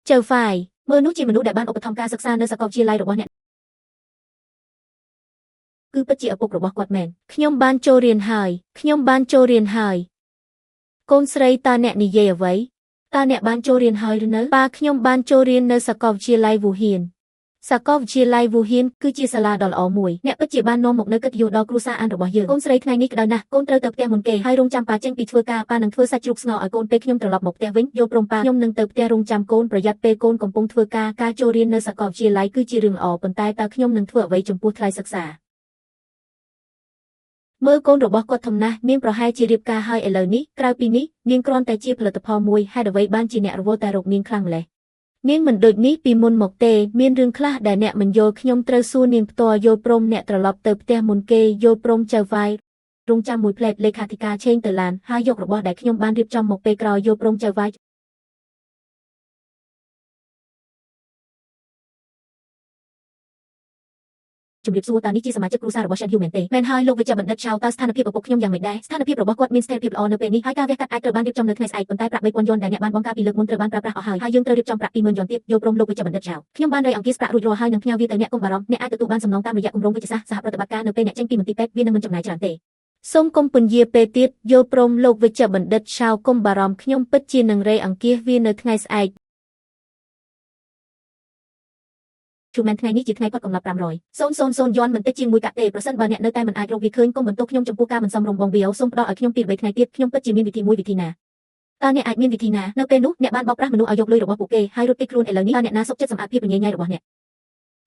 chờ phải mơ nút chỉ mình nút để ban ốp thòng ca sắc xa nơi sạc cọc chia laiរបស់អ្នកគឺពិតជាឪពុករបស់គាត់មែនខ្ញុំបានចូលរៀនហើយកូនស្រីតើអ្នកនិយាយអ្វីតើអ្នកបានចូលរៀនហើយឬនៅប៉ាខ្ញុំបានចូលរៀននៅសាកលវិទ្យាល័យវូហៀនសាកលវិទ្យាល័យវូហៀនគឺជាសាលាដ៏ល្អមួយអ្នកពិតជាបាននាំមកនូវកិត្តិយសដល់គ្រួសារអានរបស់យើងកូនស្រីថ្ងៃនេះក្តៅណាស់កូនត្រូវទៅផ្ទះមុនគេហើយរងចាំប៉ាចេញពីធ្វើការប៉ានឹងធ្វើសាច់ជ្រូកស្ងោរឲ្យកូនពេលខ្ញុំត្រឡប់មកផ្ទះវិញយកព្រមប៉ាខ្ញុំនឹងទៅផ្ទះរងចាំកូនប្រយ័ត្នពេលកូនកំពុងធ្វើការចូលរៀននៅសាកលវិទ្យាល័យគឺជារឿងល្អប៉ុន្តែតើខ្ញុំនឹងធ្វើអ្វីចំពោះថ្លៃសិក្សាមើលកូនរបស់គាត់ធំណាស់នាងប្រហែលជារៀបការហើយឥឡូវនេះក្រៅពីនេះនាងគ្រាន់តែជាផលិតផលមួយហេតុអ្វីបានជាអ្នករវល់តែរកនាងខ្លាំងម្ល៉េះនាងមិនដូចនេះពីមុនមកទេមានរឿងខ្លះដែលអ្នកមិនយល់ខ្ញុំត្រូវសួរនាងផ្ទាល់យល់ព្រមអ្នកត្រឡប់ទៅផ្ទះមុនគេយល់ព្រមចៅវាយរងចាំមួយផ្លែតលេខាធិការឆេងទៅឡានហើយយករបស់ដែលខ្ញុំបានរៀបចំមកពេលក្រោយយល់ព្រមចៅវាយជំរាបសួរតើនេះជាសមាជិកគ្រួសាររបស់ Shen Yu មែនទេមែនហើយលោកវិជ្ជបណ្ឌិត Chao តើស្ថានភាពឪពុកខ្ញុំយ៉ាងម៉េចដែរស្ថានភាពរបស់គាត់មានស្ថិរភាពល្អនៅពេលនេះហើយការវះកាត់អាចត្រូវបានរៀបចំនៅថ្ងៃស្អែកប៉ុន្តែប្រាក់ 3,000 យន់ដែលអ្នកបានបង់កាលពីលើកមុនត្រូវបានប្រើប្រាស់អស់ហើយយើងត្រូវរៀបចំប្រាក់ 20,000 យន់ទៀតយកព្រមលោកវិជ្ជបណ្ឌិត Chao ខ្ញុំបានរៃអង្គាសប្រាក់រួចរាល់ហើយនឹងផ្ញើវាទៅអ្នកកុំបារម្ភអ្នកអាចទទួលបានសំណងតាមរយៈគម្រោងវិទ្យាសាស្ត្រសហប្រតិបត្តិការនៅពេលអ្នកចេញពីមន្ទីរពេទ្យវានឹងមិនចំណាយច្រើនទេសូមកុំពន្យាពេលទៀតយល់ព្រមលោកវិជ្ជបណ្ឌិត Chao កុំបារម្ភខ្ញុំពិតជានឹងរៃអង្គាសវានៅថ្ងៃស្អែកជួមែនថ្ងៃនេះជាថ្ងៃគាត់កំណត់500,000 យន់មិនតិចជាង1កាក់ទេប្រសិនបើអ្នកនៅតែមិនអាចរកវាឃើញកុំបន្ទោសខ្ញុំចំពោះការមិនសមរម្យបងវាសូមផ្ដល់ឲ្យខ្ញុំពី3ថ្ងៃទៀតខ្ញុំពិតជាមានវិធីណាតើអ្នកអាចមានវិធីណានៅពេលនោះអ្នកបានបោកប្រាស់មនុស្សឲ្យយកលុយរបស់ពួកគេហើយរត់គេចខ្លួនឥឡូវនេះតើអ្នកណាសុខចិត្តសម្អាតភាពរញ៉េញ៉ៃរបស់អ្នក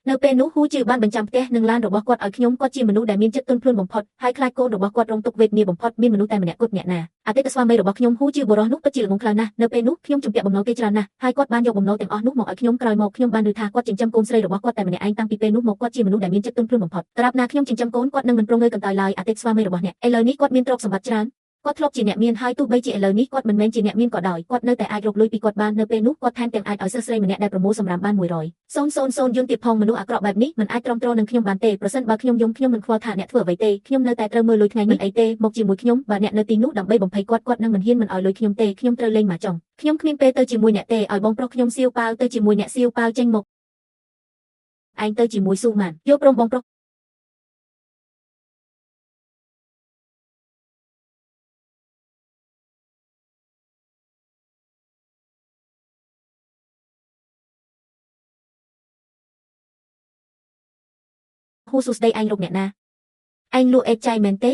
នៅពេលនោះហ៊ូជាបានបញ្ចាំផ្ទះនិងឡានរបស់គាត់ឲ្យខ្ញុំគាត់ជាមនុស្សដែលមានចិត្តទន់ភ្លន់បំផុតហើយខ្លាចកូនរបស់គាត់រងទុក្ខវេទនាបំផុតមានមនុស្សតែម្នាក់គត់អ្នកណាអតីតស្វាមីរបស់ខ្ញុំហ៊ូជាបុរសនោះពិតជាល្ងង់ខ្លាំងណាស់នៅពេលនោះខ្ញុំជំពាក់បំណុលគេច្រើនណាស់ហើយគាត់បានយកបំណុលទាំងអស់នោះមកឲ្យខ្ញុំក្រោយមកខ្ញុំបានឮថាគាត់ចិញ្ចឹមកូនស្រីរបស់គាត់តែម្នាក់ឯងតាំងពីពេលនោះមកគាត់ជាមនុស្សដែលមានចិត្តទន់ភ្លន់បំផុតត្រាប់ណាខ្ញុំចិញ្ចឹមកូនគាត់នឹងមិនព្រមងើយកន្តើយឡើយអតីតស្វាមីរបស់អ្នកឥឡូវនេះគាត់មានទ្រព្យសម្បត្តិច្រើនគាត់ធ្លាប់ជាអ្នកមានហើយទោះបីជាឥឡូវនេះគាត់មិនមែនជាអ្នកមានក៏ដោយគាត់នៅតែអាចរកលុយពីគាត់បាននៅពេលនោះគាត់ថែមទាំងអាចឲ្យសិស្សស្រីម្នាក់ដែលប្រមូលសម្រាប់បាន100,000យន់ទៀតផងមនុស្សអាក្រក់បែបនេះមិនអាចទ្រាំទ្រនឹងខ្ញុំបានទេប្រសិនបើខ្ញុំយំខ្ញុំមិនខ្វល់ថាអ្នកធ្វើអ្វីទេខ្ញុំនៅតែត្រូវមើលលុយថ្ងៃនេះអីទេមកជាមួយខ្ញុំបើអ្នកនៅទីនោះដើម្បីបំភ័យគាត់នឹងមិនហ៊ានមិនឲ្យលុយខ្ញុំទេខ្ញុំត្រូវលេងម៉ាចុងខ្ញុំគ្មានពេលទៅជាមួយអ្នកទេឲ្យបងប្រុសខ្ញុំសៀវប៉ាវទៅជាមួយអ្នកសៀវប៉ាវចេញមកឯងទៅជាមួយស៊ូម៉ានយកព្រមបងប្រុសហ៊ូសួស្ដីឯងរកអ្នកណាឯងលក់អេតចៃមែនទេ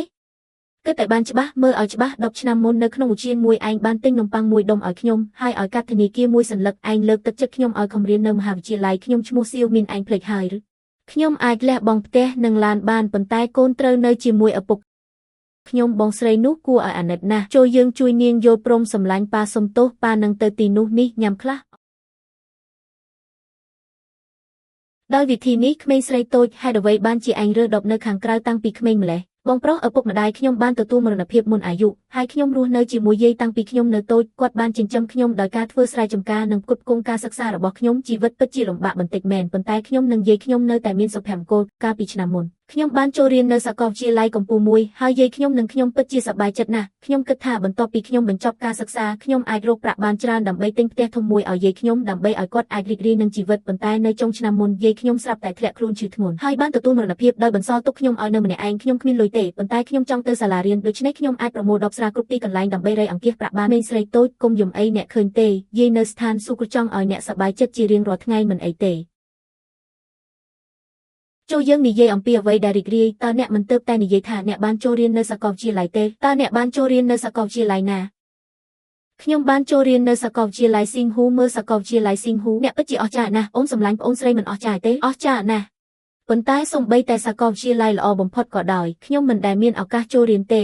គិតតែបានច្បាស់មើលឲ្យច្បាស់10ឆ្នាំមុននៅក្នុងឧទ្យានមួយឯងបានទិញនំប៉័ងមួយដុំឲ្យខ្ញុំហើយឲ្យកាត់ធនាគារមួយសន្លឹកឯងលើកទឹកចិត្តខ្ញុំឲ្យខំរៀននៅមហាវិទ្យាល័យខ្ញុំឈ្មោះសៀវមានឯងភ្លេចហើយឬខ្ញុំអាចលះបង់ផ្ទះនិងឡានបានប៉ុន្តែកូនត្រូវនៅជាមួយឪពុកខ្ញុំបងស្រីនោះគួរឲ្យអាណិតណាស់ចូលយើងជួយនាងយល់ព្រមសម្លាញ់ប៉ាសុំទោសប៉ានឹងទៅទីនោះនេះញ៉ាំខ្លះដោយវិធីនេះក្មេងស្រីតូចហេតុអ្វីបានជាឯងរើដប់នៅខាងក្រៅតាំងពីក្មេងម្ល៉េះបងប្រុសឪពុកម្ដាយខ្ញុំបានទទួលមរណភាពមុនអាយុហើយខ្ញុំរស់នៅជាមួយយាយតាំងពីខ្ញុំនៅតូចគាត់បានចិញ្ចឹមខ្ញុំដោយការធ្វើស្រែចម្ការនិងផ្គត់ផ្គង់ការសិក្សារបស់ខ្ញុំជីវិតពិតជាលំបាកបន្តិចមែនប៉ុន្តែខ្ញុំនិងយាយខ្ញុំនៅតែមានសុភមង្គលកាលពីឆ្នាំមុនខ្ញុំបានចូលរៀននៅសាកលវិទ្យាល័យកំពូលមួយហើយយាយខ្ញុំនិងខ្ញុំពិតជាសប្បាយចិត្តណាស់ខ្ញុំគិតថាបន្ទាប់ពីខ្ញុំបញ្ចប់ការសិក្សាខ្ញុំអាចរកប្រាក់បានច្រើនដើម្បីទិញផ្ទះធំមួយឲ្យយាយខ្ញុំដើម្បីឲ្យគាត់អាចរីករាយនឹងជីវិតប៉ុន្តែនៅចុងឆ្នាំមុនយាយខ្ញុំស្រាប់តែធ្លាក់ខ្លួនឈឺធ្ងន់ហើយបានទទួលមរណភាពដោយបន្សល់ទុកខ្ញុំឲ្យនៅម្នាក់ឯងខ្ញុំគ្មានលុយទេប៉ុន្តែខ្ញុំចង់ទៅសាលារៀនដូច្នេះខ្ញុំអាចប្រមូលដបស្រាគ្រប់ទីកន្លែងដើម្បីរៃអង្គាសប្រាក់បានមេស្រីតូចគុំយំអីអ្នកឃើញទេយាយនៅស្ថានសួគ៌ចង់ឲ្យអ្នកសប្បាយចិត្តជារៀងរាល់ថ្ងៃមិនអីទេចូលយើងនិយាយអំពីអ្វីដែលរីករាយតើអ្នកមិនទៅតែនិយាយថាអ្នកបានចូលរៀននៅសាកលវិទ្យាល័យទេតើអ្នកបានចូលរៀននៅសាកលវិទ្យាល័យណាខ្ញុំបានចូលរៀននៅសាកលវិទ្យាល័យស៊ីងហ៊ូមើលសាកលវិទ្យាល័យស៊ីងហ៊ូអ្នកពិតជាអស្ចារ្យណាស់អូនសម្លាញ់ប្អូនស្រីមិនអស្ចារ្យទេអស្ចារ្យណាស់ប៉ុន្តែសូម្បីតែសាកលវិទ្យាល័យល្អបំផុតក៏ដោយខ្ញុំមិនដែលមានឱកាសចូលរៀនទេ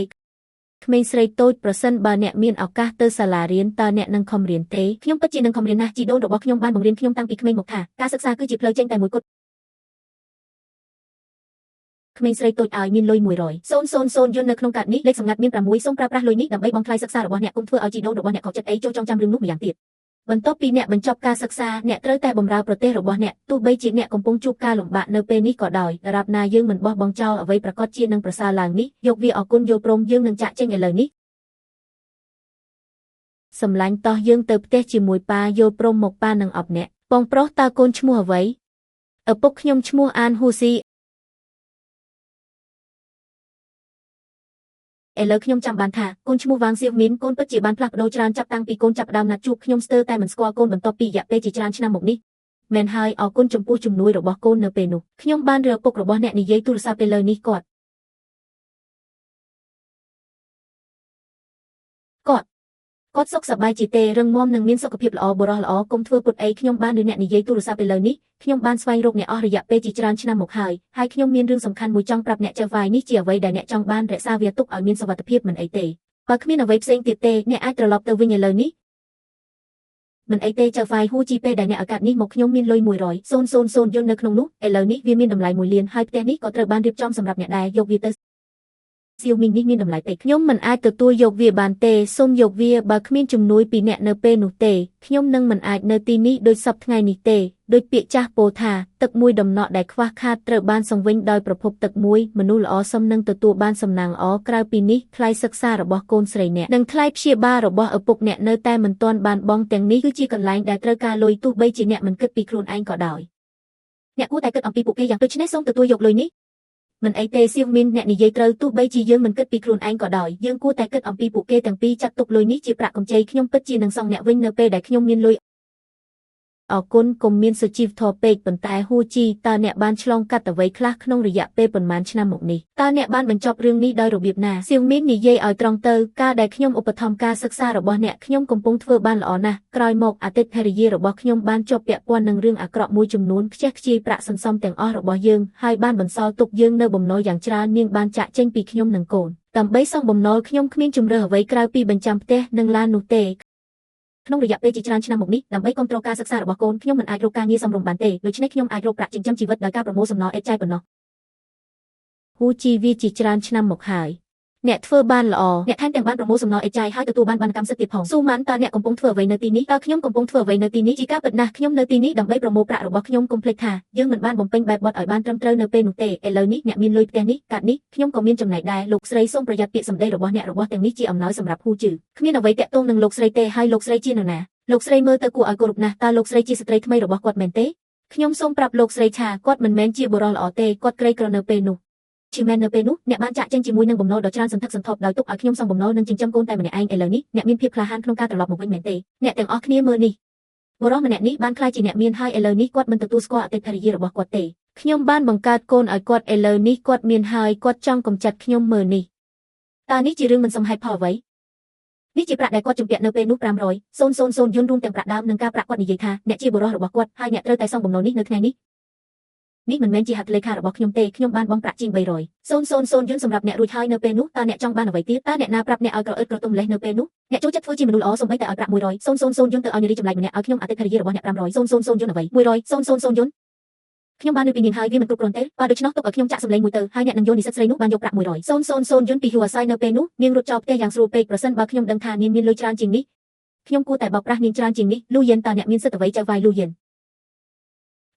ក្មេងស្រីតូចប្រសិនបើអ្នកមានឱកាសទៅសាលារៀនតើអ្នកនឹងខំរៀនទេខ្ញុំពិតជានឹងខំរៀនណាស់ជីដូនរបស់ខ្ញុំបានបង្រៀនខ្ញុំតាំងពីក្មេងមកថាការសិក្សាគឺជាផ្លូវចេញតែមួយគត់ក្មេងស្រីតូចឲ្យមានលុយ100,000 យន់នៅក្នុងកាតនេះលេខសម្ងាត់មាន6សូមប្រើប្រាស់លុយនេះដើម្បីបង់ថ្លៃសិក្សារបស់អ្នកកុំធ្វើឲ្យជីដូនរបស់អ្នកខកចិត្តអីចូលចងចាំរឿងនោះម្យ៉ាងទៀតបន្ទាប់ពីអ្នកបញ្ចប់ការសិក្សាអ្នកត្រូវតែបម្រើប្រទេសរបស់អ្នកទោះបីជាអ្នកកំពុងជួបការលំបាកនៅពេលនេះក៏ដោយដរាបណាយើងមិនបោះបង់ចោលអ្វីប្រកបជានឹងប្រសើរឡើងនេះយកវាអរគុណយល់ព្រមយើងនឹងចាក់ចេញឥឡូវនេះ សម្លាញ់តោះយើងទៅផ្ទះជាមួយប៉ាយកព្រមមកប៉ានឹងអប់អ្នកបងប្រុសតើកូនឈ្មោះអ្វីឪពុកខ្ញុំឈ្មោះអានហ៊ូស៊ីឥឡូវខ្ញុំចាំបានថាកូនឈ្មោះវ៉ាងសៀវមីនកូនពិតជាបានផ្លាស់ប្ដូរច្រើនចាប់តាំងពីកូនចាប់ផ្ដើមណាត់ជួបខ្ញុំស្ទើរតែមិនស្គាល់កូនបន្ទាប់ពីរយៈពេលជាច្រើនឆ្នាំមកនេះមែនហើយអរគុណចំពោះជំនួយរបស់កូននៅពេលនោះខ្ញុំបានរកពុករបស់អ្នកនិយាយទូរស័ព្ទពេលលើនេះគាត់សុខសប្បាយជាទេរឹងមាំនិងមានសុខភាពល្អបុរសល្អកុំធ្វើពុតអីខ្ញុំបានឬអ្នកនិយាយទូរស័ព្ទពេលលើនេះខ្ញុំបានស្វែងរកអ្នកអស់រយៈពេលជាច្រើនឆ្នាំមកហើយខ្ញុំមានរឿងសំខាន់មួយចង់ប្រាប់អ្នកចៅហ្វាយនេះជាអ្វីដែលអ្នកចង់បានរក្សាវាទុកឲ្យមានសុវត្ថិភាពមិនអីទេបើគ្មានអ្វីផ្សេងទៀតទេអ្នកអាចត្រឡប់ទៅវិញឥឡូវនេះមិនអីទេចៅហ្វាយហ៊ូជីពេលដែលអ្នកឱកាសនេះមកខ្ញុំមានលុយ100,000 យន្តនៅក្នុងនោះឥឡូវនេះវាមានតម្លៃ1លានហើយផ្ទះនេះក៏ត្រូវបានរៀបចំសម្រាប់អ្នកដែលយកវាទៅសៀវមីងនេះមានតម្លៃពេកខ្ញុំមិនអាចទទួលយកវាបានទេសូមយកវាបើគ្មានជំនួយពីអ្នកនៅពេលនោះទេខ្ញុំនឹងមិនអាចនៅទីនេះដូចសពថ្ងៃនេះទេដោយពាក្យចាស់ពោលថាទឹកមួយដំណក់ដែលខ្វះខាតត្រូវបានសង្វិញដោយប្រភពទឹកមួយមនុស្សល្អសមនឹងទទួលបានសំណាងល្អក្រៅពីនេះថ្លៃសិក្សារបស់កូនស្រីអ្នកនិងថ្លៃព្យាបាលរបស់ឪពុកអ្នកនៅតែមិនទាន់បានបង់ទាំងនេះគឺជាកន្លែងដែលត្រូវការលុយទោះបីជាអ្នកមិនគិតពីខ្លួនឯងក៏ដោយអ្នកគួរតែគិតអំពីពួកគេយ៉ាងដូច្នេះសូមទទួលយកលុយនេះមិនអីទេសៀវមីនអ្នកនិយាយត្រូវទោះបីជាយើងមិនគិតពីខ្លួនឯងក៏ដោយយើងគួរតែគិតអំពីពួកគេទាំងពីរចាត់ទុកលុយនេះជាប្រាក់កម្ចីខ្ញុំពិតជានឹងសងអ្នកវិញនៅពេលដែលខ្ញុំមានលុយអរគុណកុំមានសុជីវធម៌ពេកប៉ុន្តែហ៊ូជីតើអ្នកបានឆ្លងកាត់អ្វីខ្លះក្នុងរយៈពេលប៉ុន្មានឆ្នាំមកនេះតើអ្នកបានបញ្ចប់រឿងនេះដោយរបៀបណាសៀវមីននិយាយឲ្យត្រង់ទៅការដែលខ្ញុំឧបត្ថម្ភការសិក្សារបស់អ្នកខ្ញុំកំពុងធ្វើបានល្អណាស់ក្រោយមកអតីតភរិយារបស់ខ្ញុំបានជាប់ពាក់ព័ន្ធនឹងរឿងអាក្រក់មួយចំនួនខ្ជះខ្ជាយប្រាក់សន្សំទាំងអស់របស់យើងហើយបានបន្សល់ទុកយើងនៅបំណុលយ៉ាងច្រើននាងបានចាក់ចេញពីខ្ញុំនិងកូនដើម្បីសងបំណុលខ្ញុំគ្មានជំរើសអ្វីក្រៅពីបញ្ចាំផ្ទះនិងឡាននោះទេក្នុងរយៈពេលជាច្រើនឆ្នាំមកនេះដើម្បីគ្រប់គ្រងការសិក្សារបស់កូនខ្ញុំមិនអាចរកការងារសមរម្យបានទេដូច្នេះខ្ញុំអាចរកប្រាក់ចិញ្ចឹមជីវិតដោយការប្រមូលសំណល់ឥតចាយប៉ុណ្ណោះហ៊ូជីវាជាច្រើនឆ្នាំមកហើយអ្នកធ្វើបានល្អអ្នកថែមទាំងបានប្រមូលសំណល់ឥតចាយហើយទទួលបានបណ្ណកម្មសិទ្ធិទៀតផងស៊ូម៉ាន់តើអ្នកកំពុងធ្វើអ្វីនៅទីនេះតើខ្ញុំកំពុងធ្វើអ្វីនៅទីនេះជាការពិតណាស់ខ្ញុំនៅទីនេះដើម្បីប្រមូលប្រាក់របស់ខ្ញុំកុំភ្លេចថាយើងមិនបានបំពេញបែបបទឲ្យបានត្រឹមត្រូវនៅពេលនោះទេឥឡូវនេះអ្នកមានលុយផ្ទះនេះកាត់នេះខ្ញុំក៏មានចំណែកដែរលោកស្រីសូមប្រយ័ត្នពាក្យសម្ដីរបស់អ្នករបស់ទាំងនេះជាអំណោយសម្រាប់ហ៊ូជឺគ្មានអ្វីតាក់ទងនឹងលោកស្រីទេហើយលោកស្រីជានរណាលោកស្រីមើលទៅគួរឲ្យគោរពណាស់តើលោកស្រីជាស្ត្រីថ្មីរបស់គាត់មែនទេខ្ញុំសូមប្រាប់លោកស្រីថាគាត់មិនមែនជាបុរសល្អទេគាត់ក្រីក្រនៅពេលនោះជាមែននៅពេលនោះអ្នកបានចាក់ចេញជាមួយនឹងបំណុលដ៏ច្រើនសន្ធឹកសន្ធាប់ដោយទុកឲ្យខ្ញុំសងបំណុលនិងចិញ្ចឹមកូនតែម្នាក់ឯងឥឡូវនេះអ្នកមានភាពក្លាហានក្នុងការត្រឡប់មកវិញមែនទេអ្នកទាំងអស់គ្នាមើលនេះបុរសម្នាក់នេះបានក្លាយជាអ្នកមានហើយឥឡូវនេះគាត់មិនទទួលស្គាល់អតីតភរិយារបស់គាត់ទេខ្ញុំបានបង្កើតកូនឲ្យគាត់ឥឡូវនេះគាត់មានហើយគាត់ចង់កំចាត់ខ្ញុំមើលនេះតើនេះជារឿងមិនសមហេតុផលអ្វីនេះជាប្រាក់ដែលគាត់ជំពាក់នៅពេលនោះ500,000 យន្តរួមទាំងប្រាក់ដើមនិងការប្រាក់គាត់និយាយថាអ្នកជាបុរសរបស់គាត់ហើយអ្នកត្រូវតែសងបំណុលនេះនៅថ្ងៃនេះនេះមិនមែនជាហត្ថលេខារបស់ខ្ញុំទេខ្ញុំបានបង់ប្រាក់ជាង300,000 យន្តសម្រាប់អ្នករួចហើយនៅពេលនោះតើអ្នកចង់បានអ្វីទៀតតើអ្នកណាប្រាប់អ្នកឲ្យក្រអឺតក្រទុំម្លេះនៅពេលនោះអ្នកចូលចិត្តធ្វើជាមនុស្សល្អសូម្បីតែឲ្យប្រាក់100,000 យន្តទៅឲ្យនារីចម្លែកម្នាក់ឲ្យខ្ញុំអតីតភរិយារបស់អ្នក500,000 យន្តអ្វី100,000 យន្តខ្ញុំបានលើពីនាងហើយវាមិនគ្រប់គ្រាន់ទេបើដូច្នោះទុកឲ្យខ្ញុំចាក់សម្លេងមួយទៅហើយអ្នកនឹងយកនិស្សិតស្រីនោះបានយកប្រាក់100,000 យន្តពីហ៊ូអាស័យនៅពេលនោះនាងរត់ចោលផ្ទះយ៉ាងស្រួលពេកប្រសិនបើខ្ញុំដឹងថានាងមានលុយច្រើនជាងនេះខ្ញុំគួរតែបោកប្រាស់នាងច្រើនជាងនេះលូយិនតើអ្នកមានសិទ្ធិអ្វីចៅហ្វាយលូយិន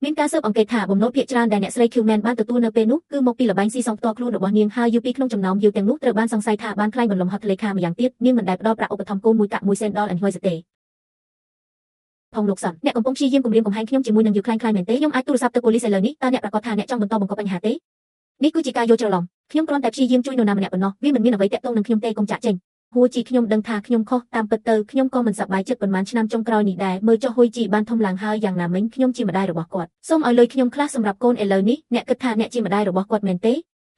មានការស៊ើបអង្កេតថាបំណុលភាគច្រើនដែលអ្នកស្រី Qman បានទទួលនៅពេលនោះគឺមកពីល្បែងស៊ីសងផ្ទាល់ខ្លួនរបស់នាងហើយយូពីក្នុងចំណោមយាវទាំងនោះត្រូវបានសង្ស័យថាបានក្លែងបន្លំហត្ថលេខាម្យ៉ាងទៀតនាងមិនដែលផ្ដល់ប្រាក់ឧបត្ថម្ភកូនមួយកាក់1 សេនដល់អញហួយទេផងលោកសនអ្នកកំពុងព្យាយាមគំរាមកំហែងខ្ញុំជាមួយនឹងយូខ្លាំងៗមែនទេខ្ញុំអាចទូរស័ព្ទទៅប៉ូលីសឥឡូវនេះតើអ្នកប្រកាសថាអ្នកចង់បន្តបង្កបញ្ហាទេនេះគឺជាការយល់ច្រឡំខ្ញុំគ្រាន់តែព្យាយាមជួយនរណាម្នាក់ប៉ុណ្ណោះវាមិនមានអ្វីតាក់ទងនឹងខ្ញុំទេកុំចាក់ចេញហ៊ូជីខ្ញុំដឹងថាខ្ញុំខុសតាមពិតទៅខ្ញុំក៏មិនសប្បាយចិត្តប៉ុន្មានឆ្នាំចុងក្រោយនេះដែរមើលចុះហ៊ុយជីបានធំឡើងហើយយ៉ាងណាមិញខ្ញុំជាម្ដាយរបស់គាត់សូមឲ្យលុយខ្ញុំខ្លះសម្រាប់កូនឥឡូវនេះអ្នកគិតថាអ្នកជាម្ដាយរបស់គាត់មែនទេ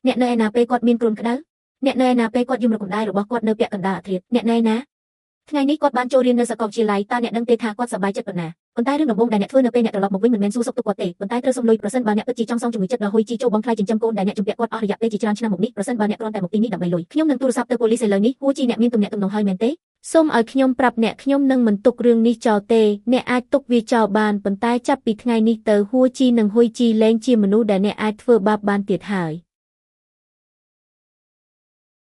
អ្នកនៅឯណាពេលគាត់មានគ្រុនក្តៅអ្នកនៅឯណាពេលគាត់យំរកណ្ដាលរបស់គាត់នៅពាក់កណ្ដាលអាធ្រាត្រអ្នកនៅឯណាថ្ងៃនេះគាត់បានចូលរៀននៅសាកលវិទ្យាល័យតើអ្នកដឹងទេថាគាត់សប្បាយចិត្តប៉ុណ្ណាប៉ុន្តែរឿងដំបូងដែលអ្នកធ្វើនៅពេលអ្នកត្រឡប់មកវិញមិនមែនសួរសុខទុក្ខគាត់ទេប៉ុន្តែត្រូវសុំលុយប្រសិនបើអ្នកពិតជាចង់សងជំងឺចិត្តដល់ហ៊ុយជីចូលបង់ថ្លៃចិញ្ចឹមកូនដែលអ្នកជំពាក់គាត់អស់រយៈពេលជាច្រើនឆ្នាំមកនេះប្រសិនបើអ្នកគ្រាន់តែមកទីនេះដើម្បីលុយខ្ញុំនឹងទូរស័ព្ទទៅប៉ូលីសឥឡូវនេះហ៊ូជីអ្នកមានទំនាក់ទំនងហើយមែនទេសូមឲ្យខ្ញុំប្រាប់អ្នកខ្ញុំនឹងមិនទុករឿងនេះចោលទេអ្នកអាចទុកវាចោលបានប៉ុន្តែចាប់ពីថ្ងៃនេះទៅហ៊ូជីនិងហ៊ុយជីលែងជាមនុស្សដែលអ្នកអាចធ្វើបាបបានទៀតហើយ